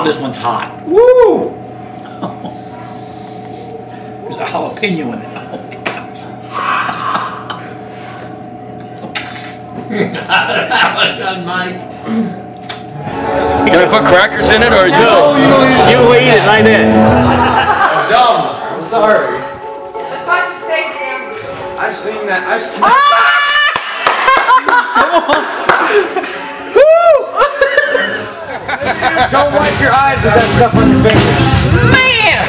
this one's hot. Woo! There's a jalapeno in it. Oh my gosh. Mike. Can I put crackers in it or no? You eat it like this. I'm dumb. I'm sorry. I've seen that. I've seen that. Don't wipe your eyes with that stuff on your fingers. Man!